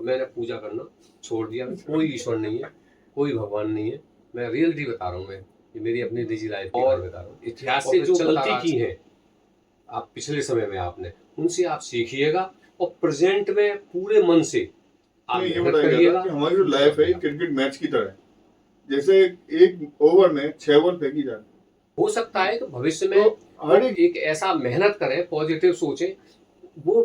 तो मैंने पूजा करना छोड़ दिया। कोई ईश्वर नहीं है, कोई भगवान नहीं है। मैं रियलिटी बता रहा हूँ, मैं ये मेरी अपनी निजी लाइफ की बात बता रहा हूँ। इतिहास से जो गलती की है आप पिछले समय में आपने, उनसे आप सीखिएगा और प्रेजेंट में पूरे मन से आप ये मेहनत बताया करिएगा। कि हमारी जो लाइफ है क्रिकेट मैच की तरह है, जैसे एक ओवर में 6 बॉल फेंकी जाती है। हो सकता है कि भविष्य में हर एक ऐसा मेहनत करें, पॉजिटिव सोचें, वो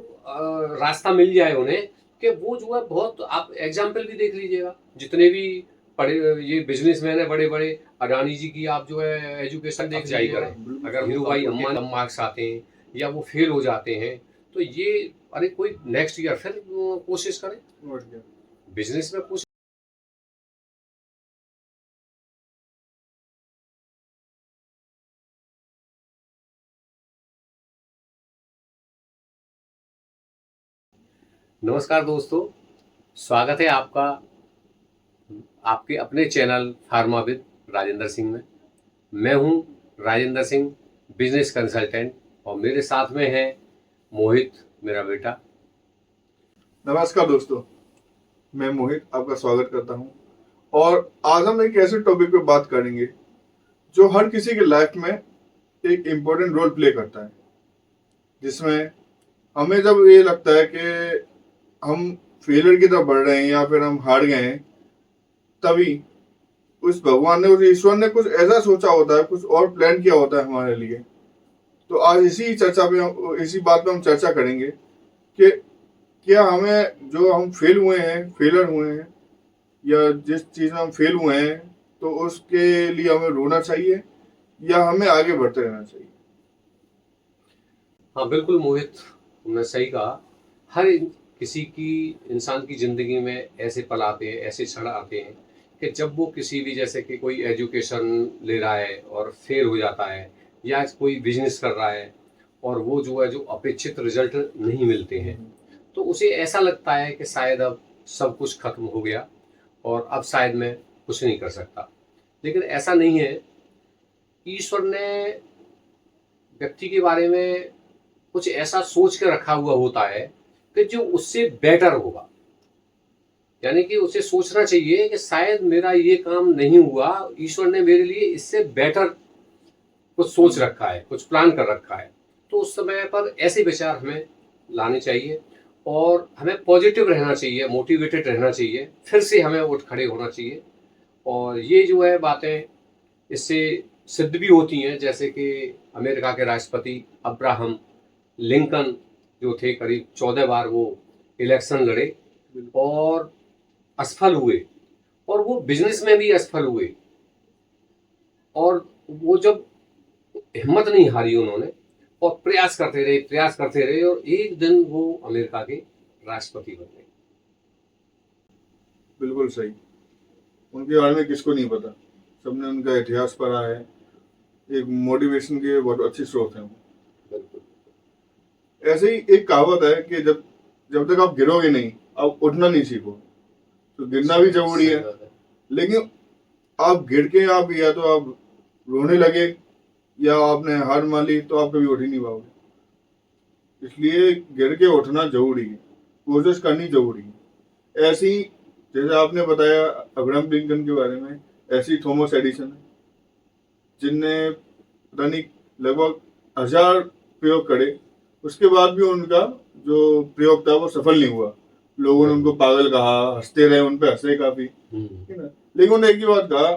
रास्ता मिल जाए उन्हें कि वो जो है बहुत, आप एग्जाम्पल भी देख लीजिएगा, जितने भी बड़े ये बिजनेसमैन है बड़े बड़े, अडानी जी की आप जो है एजुकेशन देख जाई करें। अगर धीरू भाई अम्मा कम मार्क्स आते हैं या वो फेल हो जाते हैं तो ये अरे कोई नेक्स्ट ईयर फिर कोशिश करें बिजनेस में कुछ। नमस्कार दोस्तों, स्वागत है आपका आपके अपने चैनल फार्माविद राजेंद्र सिंह में। मैं हूं राजेंद्र सिंह, बिजनेस कंसल्टेंट, और मेरे साथ में है मोहित, मेरा बेटा। नमस्कार दोस्तों, मैं मोहित आपका स्वागत करता हूं। और आज हम एक ऐसे टॉपिक पे बात करेंगे जो हर किसी की लाइफ में एक इम्पोर्टेंट रोल प्ले करता है, जिसमें हमें जब ये लगता है कि हम फेलियर की तरफ बढ़ रहे हैं या फिर हम हार गए हैं, तभी उस भगवान ने, उस ईश्वर ने कुछ ऐसा सोचा होता है, कुछ और प्लान किया होता है हमारे लिए। तो आज इसी बात पे हम चर्चा करेंगे कि क्या हमें, जो हम फेलियर हुए हैं या जिस चीज में हम फेल हुए हैं, तो उसके लिए हमें रोना चाहिए या हमें आगे बढ़ते रहना चाहिए। हाँ बिल्कुल मोहित, तुमने सही कहा। हर किसी की, इंसान की ज़िंदगी में ऐसे पल आते हैं, ऐसे क्षण आते हैं कि जब वो किसी भी, जैसे कि कोई एजुकेशन ले रहा है और फेल हो जाता है, या कोई बिजनेस कर रहा है और वो जो है जो अपेक्षित रिजल्ट नहीं मिलते हैं, तो उसे ऐसा लगता है कि शायद अब सब कुछ खत्म हो गया और अब शायद मैं कुछ नहीं कर सकता। लेकिन ऐसा नहीं है। ईश्वर ने व्यक्ति के बारे में कुछ ऐसा सोच के रखा हुआ होता है कि जो उससे बेटर होगा। यानी कि उसे सोचना चाहिए कि शायद मेरा ये काम नहीं हुआ, ईश्वर ने मेरे लिए इससे बेटर कुछ सोच रखा है, कुछ प्लान कर रखा है। तो उस समय पर ऐसे विचार हमें लाने चाहिए और हमें पॉजिटिव रहना चाहिए, मोटिवेटेड रहना चाहिए, फिर से हमें उठ खड़े होना चाहिए। और ये जो है बातें इससे सिद्ध भी होती हैं, जैसे कि अमेरिका के राष्ट्रपति अब्राहम लिंकन जो थे, करीब 14 बार वो इलेक्शन लड़े और असफल हुए, और वो बिजनेस में भी असफल हुए, और वो जब हिम्मत नहीं हारी उन्होंने और प्रयास करते रहे और एक दिन वो अमेरिका के राष्ट्रपति बन गए। बिल्कुल सही। उनके बारे में किसको नहीं पता, सबने उनका इतिहास पढ़ा है। एक मोटिवेशन के बहुत अच्छे स्रोत हैं। ऐसे ही एक कहावत है कि जब तक आप गिरोगे नहीं, आप उठना नहीं सीखो। तो गिरना भी जरूरी है, लेकिन आप गिर के आप या तो आप रोने लगे या आपने हार मान ली तो आप कभी उठ ही नहीं पाओगे। इसलिए गिर के उठना जरूरी है, कोशिश करनी जरूरी है। ऐसे ही जैसे आपने बताया अब्राहम लिंकन के बारे में, ऐसे ही थॉमस एडिसन है, जिनने पता नहीं लगभग 1000 प्रयोग करे, उसके बाद भी उनका जो प्रयोग था वो सफल नहीं हुआ। लोगों ने उनको पागल कहा, हंसते रहे, उन पे हंसे काफी, है ना। लेकिन उन्होंने एक ही बात कहा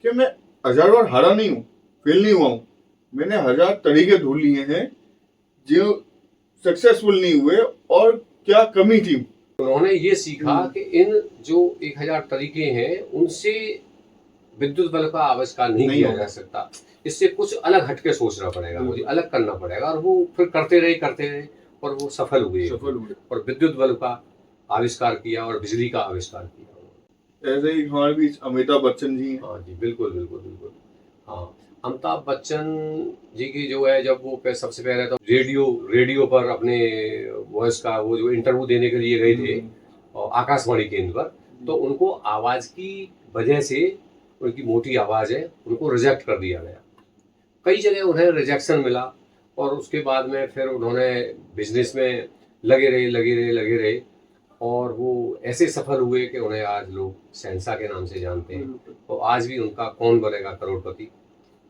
कि मैं 1000 बार हारा नहीं हूँ, फेल नहीं हुआ हूँ, मैंने 1000 तरीके ढूंढ लिए हैं जो सक्सेसफुल नहीं हुए, और क्या कमी थी। उन्होंने ये सीखा कि इन जो 1000 तरीके हैं उनसे विद्युत बल्ब का आविष्कार नहीं किया जा सकता। इससे कुछ अलग हटके सोचना पड़ेगा, मुझे अलग करना पड़ेगा, और वो फिर करते रहे और वो सफल हुए और विद्युत बल्ब का आविष्कार किया और बिजली का आविष्कार किया। ऐसे ही हमारे बीच अमिताभ बच्चन जी। हाँ जी, बिल्कुल बिल्कुल बिल्कुल। हाँ, अमिताभ बच्चन जी की जो है, जब वो सबसे पहले तो रेडियो पर अपने वॉइस का वो जो इंटरव्यू देने के लिए गए थे और आकाशवाणी केंद्र पर, तो उनको आवाज की वजह से, उनकी मोटी आवाज है, उनको रिजेक्ट कर दिया गया। कई जगह उन्हें रिजेक्शन मिला और उसके बाद में फिर उन्होंने बिजनेस में लगे रहे। और वो ऐसे सफल हुए कि उन्हें आज लोग शहंशाह के नाम से जानते हैं। और आज भी उनका कौन बनेगा करोड़पति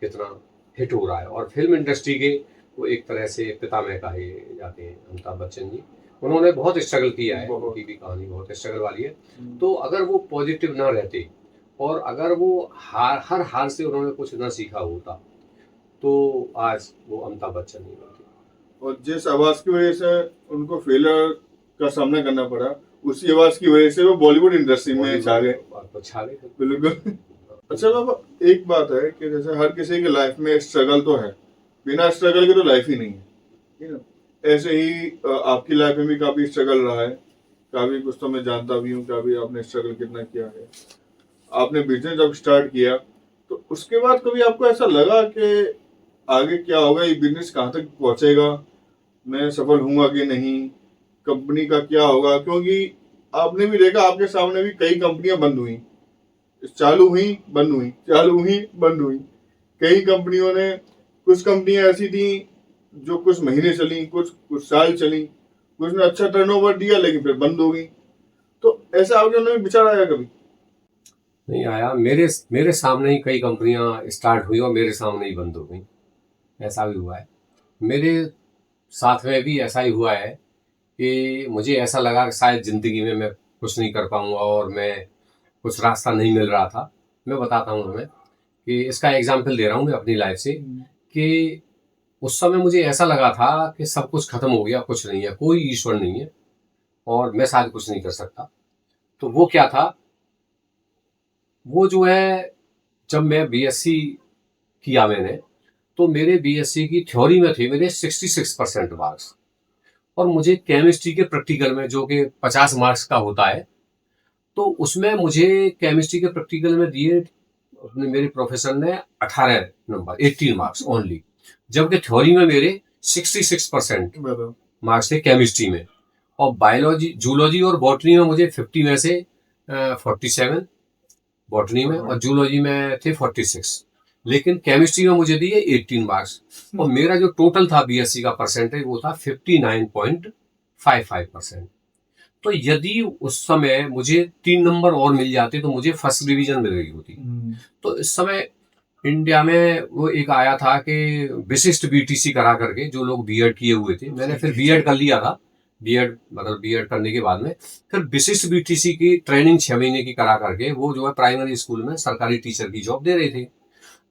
कितना हिट हो रहा है। और फिल्म इंडस्ट्री के वो एक तरह से पितामह कहे जाते हैं अमिताभ बच्चन जी। उन्होंने बहुत स्ट्रगल किया है, उनकी भी कहानी बहुत स्ट्रगल वाली है। तो अगर वो पॉजिटिव ना रहते और अगर वो हर हार से उन्होंने कुछ ना सीखा होता तो आज वो अमिताभ बच्चन नहीं होते। और जिस आवाज की वजह से उनको फेलियर का सामना करना पड़ा, उसी आवाज की वजह से वो बॉलीवुड इंडस्ट्री में छा गए। छा गए बिल्कुल। अच्छा बाबा, एक बात है कि जैसे हर किसी की लाइफ में स्ट्रगल तो है, बिना स्ट्रगल के तो लाइफ ही नहीं है, ठीक है। ऐसे ही आपकी लाइफ में भी काफी स्ट्रगल रहा है, काफी कुछ तो मैं जानता भी हूँ, काफी आपने स्ट्रगल कितना किया है। आपने बिजनेस जब स्टार्ट किया तो उसके बाद कभी आपको ऐसा लगा कि आगे क्या होगा, ये बिजनेस कहाँ तक पहुंचेगा, मैं सफल हूँगा कि नहीं, कंपनी का क्या होगा? क्योंकि आपने भी देखा, आपके सामने भी कई कंपनियां बंद हुई, चालू हुई बंद हुई, चालू हुई बंद हुई। कई कंपनियों ने, कुछ कंपनियां ऐसी थी जो कुछ महीने चली, कुछ साल चली, कुछ ने अच्छा टर्नओवर दिया लेकिन फिर बंद हो गई। तो ऐसा आपके मन में विचार आया कभी? नहीं आया। मेरे सामने ही कई कंपनियां स्टार्ट हुई और मेरे सामने ही बंद हो गई। ऐसा भी हुआ है। मेरे साथ में भी ऐसा ही हुआ है कि मुझे ऐसा लगा कि शायद ज़िंदगी में मैं कुछ नहीं कर पाऊंगा और मैं कुछ रास्ता नहीं मिल रहा था। मैं बताता हूँ हमें कि इसका एग्जाम्पल दे रहा हूँ मैं अपनी लाइफ से कि उस समय मुझे ऐसा लगा था कि सब कुछ खत्म हो गया, कुछ नहीं है, कोई ईश्वर नहीं है और मैं शायद कुछ नहीं कर सकता। तो वो क्या था, वो जो है, जब मैं बीएससी किया मैंने, तो मेरे बीएससी की थ्योरी में थे मेरे 66% मार्क्स और मुझे केमिस्ट्री के प्रैक्टिकल में, जो कि 50 मार्क्स का होता है, तो उसमें मुझे केमिस्ट्री के प्रैक्टिकल में दिए अपने मेरे प्रोफेसर ने 18 नंबर, 18 मार्क्स ओनली, जबकि थ्योरी में मेरे 66% मार्क्स थे केमिस्ट्री में। और बायोलॉजी, जूलॉजी और बॉटनी में मुझे 50 में से 47 बॉटनी में और जूलॉजी में थे 46, लेकिन केमिस्ट्री में मुझे दिए 18 मार्क्स और मेरा जो टोटल था बीएससी का परसेंटेज वो था 59.55%। तो यदि उस समय मुझे 3 नंबर और मिल जाते तो मुझे फर्स्ट डिवीजन मिल गई होती। तो इस समय इंडिया में वो एक आया था कि विशिष्ट बीटीसी करा करके, जो लोग बीएड किए हुए थे, मैंने फिर बीएड कर लिया था। बीएड करने के बाद में फिर विशिष्ट बीटीसी की ट्रेनिंग 6 महीने की करा करके वो जो है प्राइमरी स्कूल में सरकारी टीचर की जॉब दे रहे थे।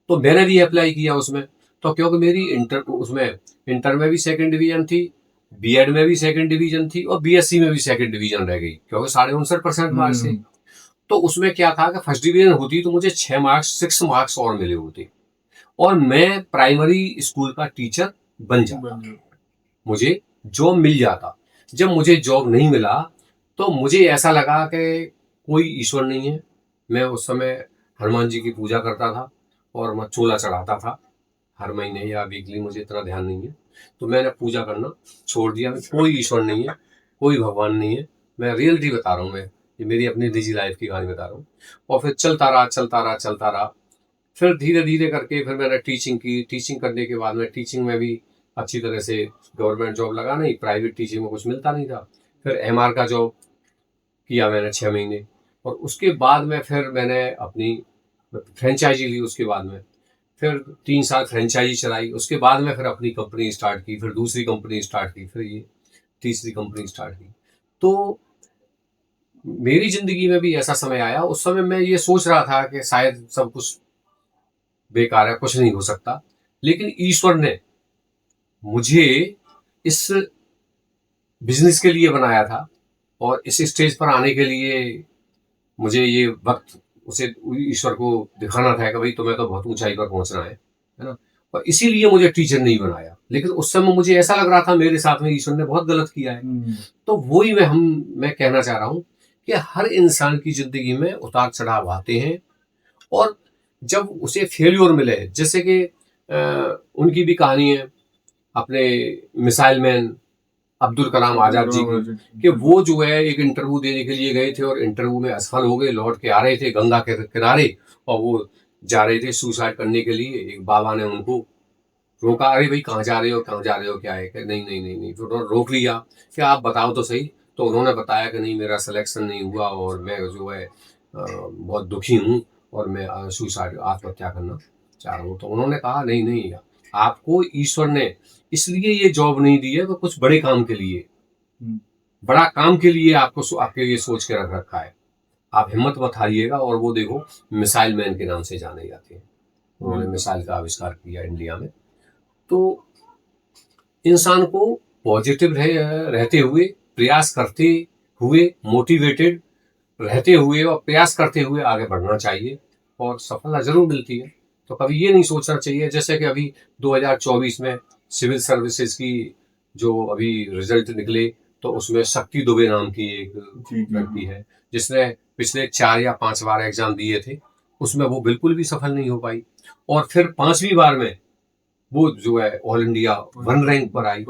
तो मैंने भी अप्लाई किया उसमें। तो क्योंकि मेरी इंटर में भी सेकंड डिवीजन थी, बीएड में भी सेकंड डिवीजन थी और बीएससी में भी सेकंड डिवीजन रह गई, क्योंकि 59.5% मार्क्स थे। तो उसमें क्या था कि फर्स्ट डिवीजन होती तो मुझे 6 मार्क्स और मिले होते और मैं प्राइमरी स्कूल का टीचर बन जाता, मुझे जॉब मिल जाता। जब मुझे जॉब नहीं मिला तो मुझे ऐसा लगा कि कोई ईश्वर नहीं है। मैं उस समय हनुमान जी की पूजा करता था और मैं चोला चढ़ाता था हर महीने या वीकली, मुझे इतना ध्यान नहीं है। तो मैंने पूजा करना छोड़ दिया। कोई ईश्वर नहीं है, कोई भगवान नहीं है। मैं रियलिटी बता रहा हूँ, मैं ये मेरी अपनी निजी लाइफ की कहानी बता रहा हूँ। और फिर चलता रहा। फिर धीरे धीरे करके फिर मैंने टीचिंग की। टीचिंग करने के बाद में टीचिंग में भी अच्छी तरह से गवर्नमेंट जॉब लगा नहीं, प्राइवेट टीचिंग में कुछ मिलता नहीं था। फिर एमआर का जॉब किया मैंने 6 महीने और उसके बाद में फिर मैंने अपनी फ्रेंचाइजी ली। उसके बाद में फिर 3 साल फ्रेंचाइजी चलाई। उसके बाद में फिर अपनी कंपनी स्टार्ट की, फिर दूसरी कंपनी स्टार्ट की, फिर ये तीसरी कंपनी स्टार्ट की। तो मेरी जिंदगी में भी ऐसा समय आया, उस समय मैं ये सोच रहा था कि शायद सब कुछ बेकार है, कुछ नहीं हो सकता, लेकिन ईश्वर ने मुझे इस बिजनेस के लिए बनाया था और इस स्टेज पर आने के लिए मुझे ये वक्त उसे ईश्वर को दिखाना था कि भाई तुम्हें तो बहुत ऊंचाई पर पहुंचना है ना। और इसीलिए मुझे टीचर नहीं बनाया। लेकिन उस समय मुझे ऐसा लग रहा था मेरे साथ में ईश्वर ने बहुत गलत किया है। तो वही मैं कहना चाह रहा हूँ कि हर इंसान की जिंदगी में उतार चढ़ाव आते हैं और जब उसे फेल्योर मिले, जैसे कि उनकी भी कहानी है अपने मिसाइल मैन अब्दुल कलाम आजाद जी की, कि वो जो है एक इंटरव्यू देने के लिए गए थे और इंटरव्यू में असफल हो गए, लौट के आ रहे थे गंगा के किनारे और वो जा रहे थे सुसाइड करने के लिए। एक बाबा ने उनको रोका, अरे भाई कहाँ जा रहे हो क्या है? कि नहीं, फिर रोक लिया कि आप बताओ तो सही तो उन्होंने बताया कि नहीं, मेरा सिलेक्शन नहीं हुआ और मैं जो है बहुत दुखी हूँ और मैं सुसाइड आत्महत्या करना चाह रहा हूँ। तो उन्होंने कहा नहीं नहीं, आपको ईश्वर ने इसलिए ये जॉब नहीं दी है तो कुछ बड़े काम के लिए, बड़ा काम के लिए आपको आपके लिए सोच के रख रखा है। आप हिम्मत मत हारिएगा। और वो देखो मिसाइल मैन के नाम से जाने जाते हैं। उन्होंने मिसाइल का आविष्कार किया इंडिया में। तो इंसान को पॉजिटिव रहते हुए, प्रयास करते हुए, मोटिवेटेड रहते हुए और प्रयास करते हुए आगे बढ़ना चाहिए और सफलता जरूर मिलती है। तो कभी ये नहीं सोचना चाहिए, जैसे कि अभी 2024 में सिविल सर्विसेज की जो अभी रिजल्ट निकले तो उसमें शक्ति दुबे नाम की एक लड़की है जिसने पिछले 4 या 5 बार एग्जाम दिए थे, उसमें वो बिल्कुल भी सफल नहीं हो पाई और फिर 5वीं बार में वो जो है ऑल इंडिया 1 रैंक पर आई,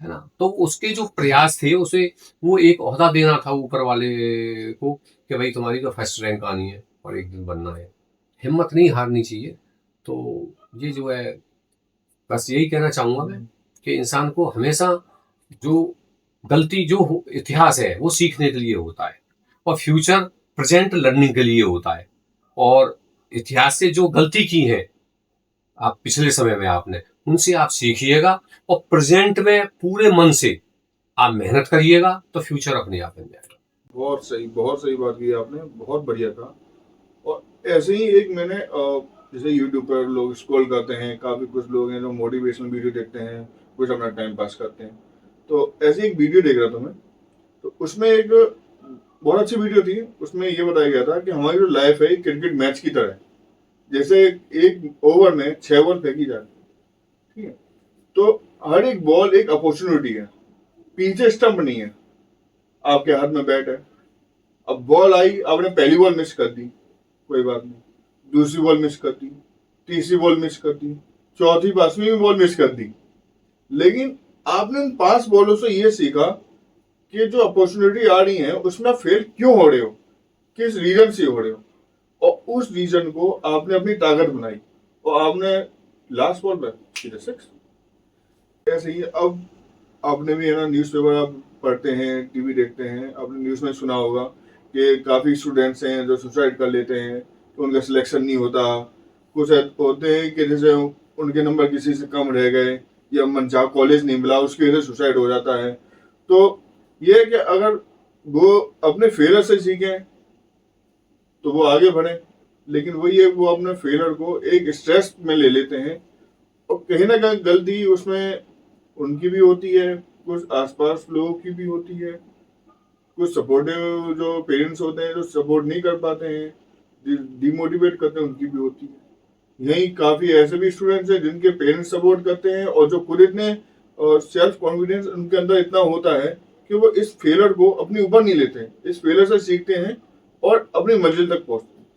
है ना। तो उसके जो प्रयास थे, उसे वो एक ओहदा देना था ऊपर वाले को कि भाई तुम्हारी तो फर्स्ट रैंक आनी है और एक दिन बनना है। हिम्मत नहीं हारनी चाहिए। तो ये जो है, बस यही कहना चाहूँगा मैं कि इंसान को हमेशा जो गलती जो इतिहास है वो सीखने के लिए होता है और फ्यूचर प्रेजेंट लर्निंग के लिए होता है। और इतिहास से जो गलती की है आप पिछले समय में आपने, उनसे आप सीखिएगा और प्रेजेंट में पूरे मन से आप मेहनत करिएगा तो फ्यूचर अपने आप बन जाएगा। बहुत सही बात की आपने, बहुत बढ़िया था। और ऐसे ही एक मैंने जैसे यूट्यूब पर लोग स्क्रॉल करते हैं, काफ़ी कुछ लोग हैं जो मोटिवेशनल वीडियो देखते हैं, कुछ अपना टाइम पास करते हैं। तो ऐसे एक वीडियो देख रहा था मैं, तो उसमें एक बहुत अच्छी वीडियो थी। उसमें ये बताया गया था कि हमारी जो लाइफ है क्रिकेट मैच की तरह है। जैसे एक ओवर में 6 बॉल फेंकी जाती है, ठीक है, तो हर एक बॉल एक अपॉर्चुनिटी है। पीछे स्टंप नहीं है, आपके हाथ में बैट है। अब बॉल आई, आपने पहली बॉल मिस कर दी, कोई बात नहीं, दूसरी बॉल मिस कर दी, तीसरी बॉल मिस कर दी, चौथी 5वीं बॉल मिस कर दी। लेकिन आपने उन 5 बॉलों से ये सीखा कि जो अपॉर्चुनिटी आ रही है उसमें फेल क्यों हो रहे हो, किस रीजन से हो रहे हो, और उस रीजन को आपने अपनी ताकत बनाई और आपने लास्ट बॉल पर सीधे 6। ऐसे ही अब आपने भी है ना, न्यूज़पेपर आप पढ़ते हैं, टीवी देखते हैं, आपने न्यूज़ में सुना होगा कि काफ़ी स्टूडेंट्स हैं जो सुसाइड कर लेते हैं, तो उनका सिलेक्शन नहीं होता। कुछ होते हैं कि जैसे उनके नंबर किसी से कम रह गए या मनचाहा कॉलेज नहीं मिला, उसकी वजह से सुसाइड हो जाता है। तो ये है कि अगर वो अपने फेलियर से सीखें तो वो आगे बढ़े, लेकिन वही है, वो अपने फेलियर को एक स्ट्रेस में ले लेते हैं और कहीं ना कहीं गलती उसमें उनकी भी होती है, कुछ आसपास लोगों की भी होती है, कुछ सपोर्टिव जो पेरेंट्स होते हैं जो सपोर्ट नहीं कर पाते हैं, डिमोटिवेट करते हैं, उनकी भी होती है। यही काफ़ी ऐसे भी स्टूडेंट्स हैं जिनके पेरेंट्स सपोर्ट करते हैं और जो खुद इतने सेल्फ कॉन्फिडेंस उनके अंदर इतना होता है कि वो इस फेलियर को अपने ऊपर नहीं लेते, इस फेलियर से सीखते हैं और अपनी मंजिल तक पहुंचते हैं।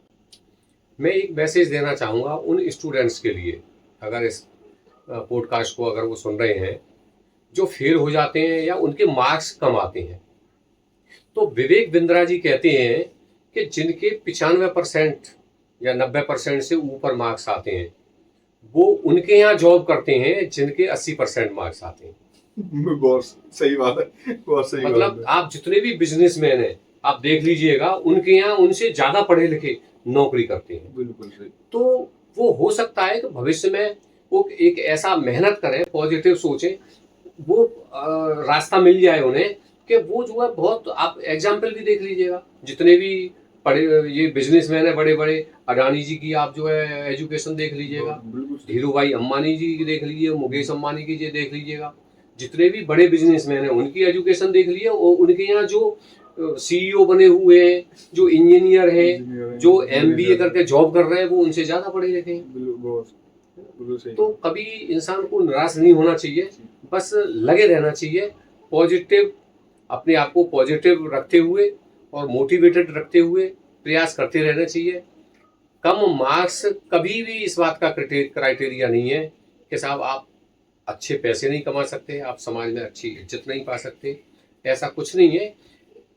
मैं एक मैसेज देना चाहूँगा उन स्टूडेंट्स के लिए, अगर इस पॉडकास्ट को अगर वो सुन रहे हैं जो फेल हो जाते हैं या उनके मार्क्स कम आते हैं। तो विवेक बिंद्रा जी कहते हैं कि जिनके 95% या 90% से ऊपर मार्क्स आते हैं वो उनके यहाँ जॉब करते हैं जिनके 80% मार्क्स आते हैं। बहुत सही बात है, बहुत सही मतलब बात है। आप जितने भी बिजनेसमैन हैं आप देख लीजिएगा, उनके यहाँ उनसे ज्यादा पढ़े लिखे नौकरी करते हैं। बिल्कुल सही। तो वो हो सकता है कि भविष्य में वो एक ऐसा मेहनत करें, पॉजिटिव सोचें, वो रास्ता मिल जाए उन्हें कि वो जो है बहुत, आप एग्जाम्पल भी देख लीजिएगा, जितने भी पढ़े ये बिजनेसमैन है बड़े बड़े, अडानी जी की आप जो है एजुकेशन देख लीजिएगा, धीरू भाई अंबानी जी की देख लीजिए, मुकेश अंबानी की देख लीजिएगा, जितने भी बड़े बिजनेसमैन हैं उनकी एजुकेशन देख लीजिए। और उनके यहाँ जो सीईओ बने हुए हैं, जो इंजीनियर हैं, जो एमबीए करके जॉब कर रहे हैं, वो उनसे ज्यादा पढ़े लिखे हैं। तो कभी इंसान को निराश नहीं होना चाहिए, बस लगे रहना चाहिए, पॉजिटिव, अपने आप को पॉजिटिव रखते हुए और मोटिवेटेड रखते हुए प्रयास करते रहना चाहिए। कम मार्क्स कभी भी इस बात का क्राइटेरिया नहीं है कि साहब आप अच्छे पैसे नहीं कमा सकते, आप समाज में अच्छी इज्जत नहीं पा सकते, ऐसा कुछ नहीं है।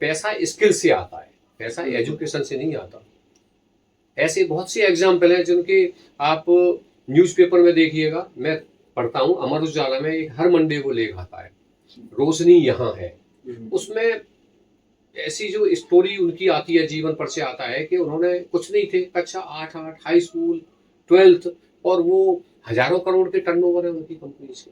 पैसा स्किल से आता है, पैसा एजुकेशन से नहीं आता। ऐसे बहुत से एग्जाम्पल हैं जिनके आप न्यूज़पेपर में देखिएगा, मैं पढ़ता हूँ अमर उजाला में एक हर मंडे को लेख आता है, रोशनी यहाँ है, उसमें ऐसी जो स्टोरी उनकी आती है, जीवन परिचय आता है कि उन्होंने कुछ नहीं थे, कक्षा 8 हाई स्कूल 12th, और वो हजारों करोड़ के टर्नओवर है उनकी कंपनी से।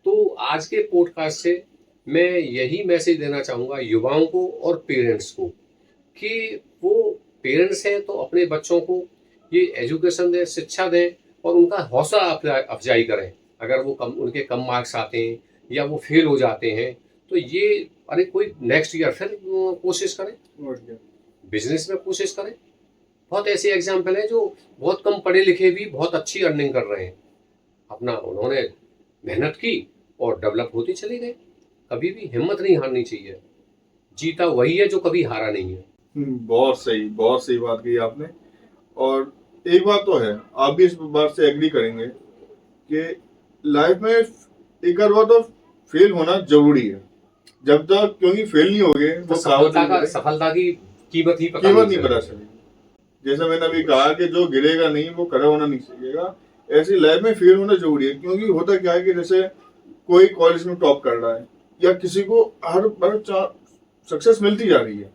तो आज के पॉडकास्ट से मैं यही मैसेज देना चाहूँगा युवाओं को और पेरेंट्स को कि वो पेरेंट्स हैं तो अपने बच्चों को ये एजुकेशन दें, शिक्षा दें और उनका हौसला अफजाई करें। अगर वो उनके कम मार्क्स आते हैं या वो फेल हो जाते हैं तो ये अरे कोई नेक्स्ट ईयर फिर कोशिश करें, बिजनेस में कोशिश करें। बहुत ऐसे एग्जाम्पल हैं जो बहुत कम पढ़े लिखे भी बहुत अच्छी अर्निंग कर रहे हैं, अपना उन्होंने मेहनत की और डेवलप होते चले गए। कभी भी हिम्मत नहीं हारनी चाहिए, जीता वही है जो कभी हारा नहीं है। बहुत सही बात कही आपने। और एक बात तो है, आप भी इस बात से एग्री करेंगे कि लाइफ में एक बार तो फेल होना जरूरी है, जब तक क्योंकि फेल नहीं होगे तो सफलता की कीमत नहीं पता चलेगी। जैसा मैंने अभी कहा कि जो गिरेगा नहीं वो खड़ा होना नहीं सीखेगा, ऐसी लाइफ में फेल होना जरूरी है। क्योंकि होता क्या है कि जैसे कोई कॉलेज में टॉप कर रहा है या किसी को हर बार सक्सेस मिलती जा रही है,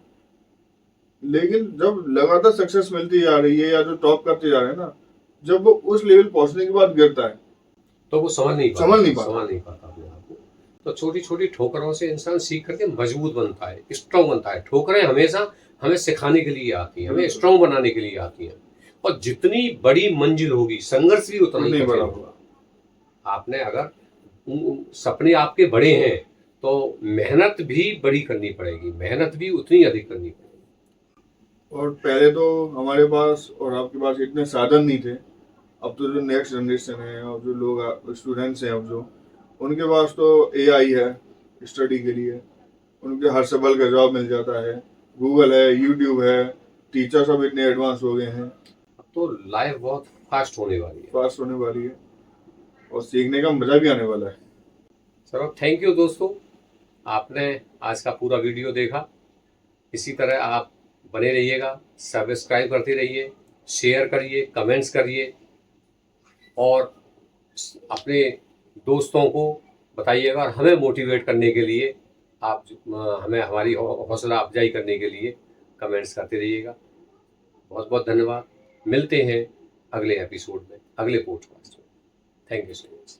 लेकिन जब लगातार सक्सेस मिलती जा रही है या जो टॉप करते जा रहे हैं ना, जब वो उस लेवल पहुंचने के बाद गिरता है तो वो समझ नहीं पाता अपने आप को। तो छोटी छोटी ठोकरों से इंसान सीख करके मजबूत बनता है, स्ट्रॉन्ग बनता है। ठोकरें हमेशा हमें सिखाने के लिए आती हैं, हमें स्ट्रॉन्ग बनाने के लिए आती हैं। और जितनी बड़ी मंजिल होगी संघर्ष भी उतना ही बड़ा होगा। आपने अगर सपने आपके बड़े हैं तो मेहनत भी बड़ी करनी पड़ेगी, मेहनत भी उतनी अधिक करनी पड़ेगी। और पहले तो हमारे पास और आपके पास इतने साधन नहीं थे। अब तो जो नेक्स्ट जनरेशन है और जो लोग स्टूडेंट्स हैं अब जो, उनके पास तो AI है स्टडी के लिए, उनके हर सवाल का जवाब मिल जाता है, गूगल है, यूट्यूब है, टीचर सब इतने एडवांस हो गए हैं। अब तो लाइफ बहुत फास्ट होने वाली है और सीखने का मजा भी आने वाला है। चलो थैंक यू दोस्तों, आपने आज का पूरा वीडियो देखा। इसी तरह आप बने रहिएगा, सब्सक्राइब करते रहिए, शेयर करिए, कमेंट्स करिए और अपने दोस्तों को बताइएगा। और हमें मोटिवेट करने के लिए आप हमें हमारी हौसला अफजाई करने के लिए कमेंट्स करते रहिएगा। बहुत बहुत धन्यवाद। मिलते हैं अगले एपिसोड में, अगले पॉडकास्ट में। Thank you so much.